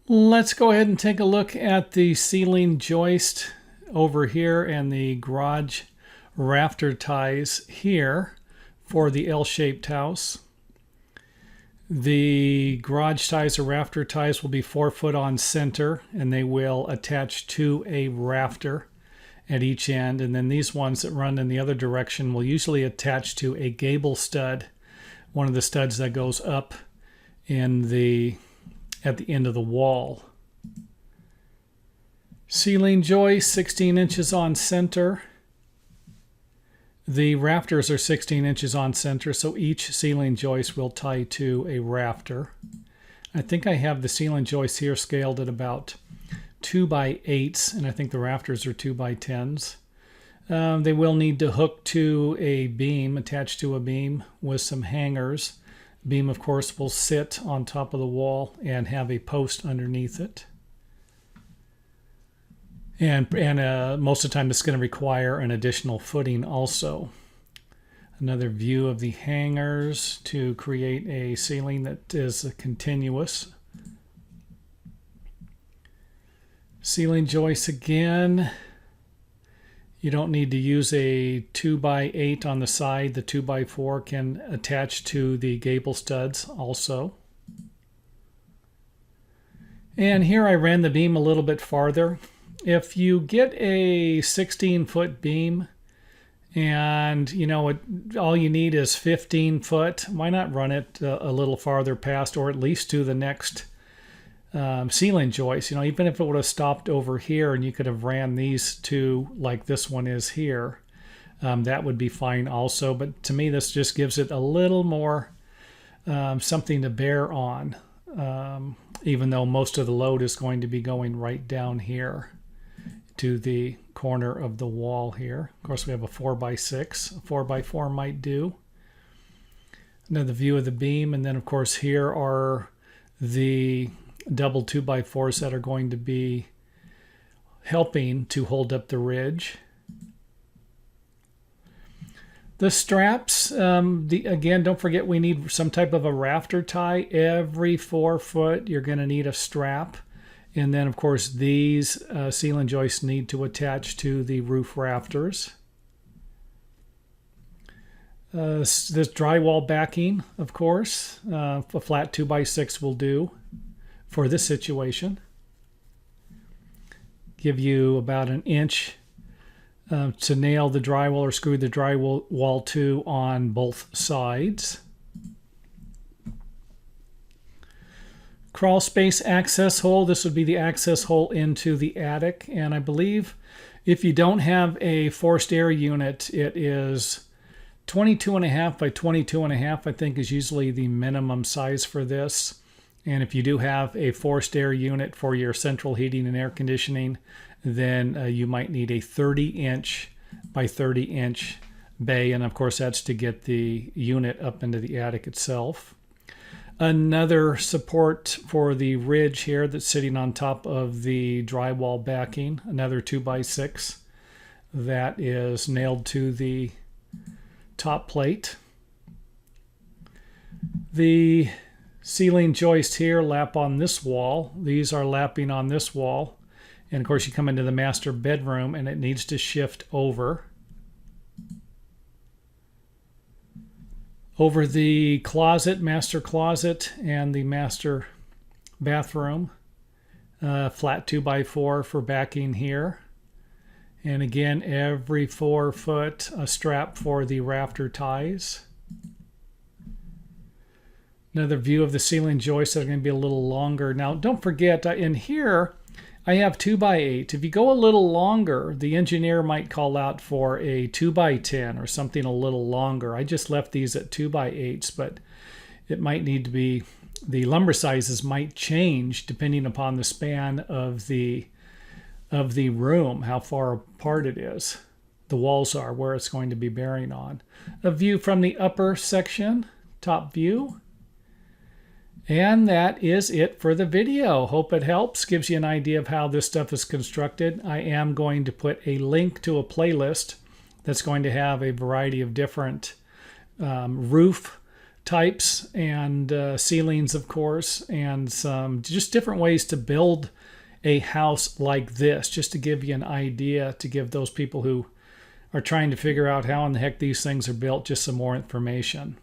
Let's go ahead and take a look at the ceiling joist over here and the garage rafter ties here for the L-shaped house. The garage ties or rafter ties will be 4 foot on center, and they will attach to a rafter at each end. And then these ones that run in the other direction will usually attach to a gable stud, one of the studs that goes up at the end of the wall. Ceiling joist, 16 inches on center. The rafters are 16 inches on center, so each ceiling joist will tie to a rafter. I think I have the ceiling joist here scaled at about 2 by 8s, and I think the rafters are 2 by 10s. They will need to hook to a beam, attached to a beam with some hangers. The beam, of course, will sit on top of the wall and have a post underneath it. And most of the time it's going to require an additional footing also. Another view of the hangers to create a ceiling that is continuous. Ceiling joists again. You don't need to use a 2 by 8 on the side. The 2 by 4 can attach to the gable studs also. And here I ran the beam a little bit farther. If you get a 16-foot beam and all you need is 15 foot, why not run it a little farther past, or at least to the next ceiling joist? Even if it would have stopped over here and you could have ran these two like this one is here, that would be fine also. But to me, this just gives it a little more something to bear on, even though most of the load is going to be going right down here to the corner of the wall here. Of course, we have a 4 by 6. A 4 by 4 might do. Another view of the beam, and then of course here are the double 2 by 4s that are going to be helping to hold up the ridge. The straps, again, don't forget we need some type of a rafter tie. Every 4 foot you're going to need a strap. And then, of course, these ceiling joists need to attach to the roof rafters. This drywall backing, of course, a flat 2 by 6 will do for this situation. Give you about an inch to nail the drywall or screw the drywall to on both sides. Crawl space access hole. This would be the access hole into the attic. And I believe if you don't have a forced air unit, it is 22.5 by 22.5, I think, is usually the minimum size for this. And if you do have a forced air unit for your central heating and air conditioning, then you might need a 30-inch by 30-inch bay. And of course, that's to get the unit up into the attic itself. Another support for the ridge here that's sitting on top of the drywall backing, another 2 by 6 that is nailed to the top plate. The ceiling joist here lap on this wall. These are lapping on this wall. And of course you come into the master bedroom and it needs to shift over. Over the closet, master closet, and the master bathroom. Flat 2 by 4 for backing here. And again, every 4 foot, a strap for the rafter ties. Another view of the ceiling joists that are going to be a little longer. Now, don't forget, in here, I have 2 by 8. If you go a little longer, the engineer might call out for a 2 by 10 or something a little longer. I just left these at 2 by 8s, but it might need to be, the lumber sizes might change depending upon the span of the room, how far apart it is. The walls are where it's going to be bearing on. A view from the upper section, top view. And that is it for the video. Hope it helps, gives you an idea of how this stuff is constructed. I am going to put a link to a playlist that's going to have a variety of different roof types and ceilings, of course, and some just different ways to build a house like this, just to give you an idea, to give those people who are trying to figure out how in the heck these things are built just some more information.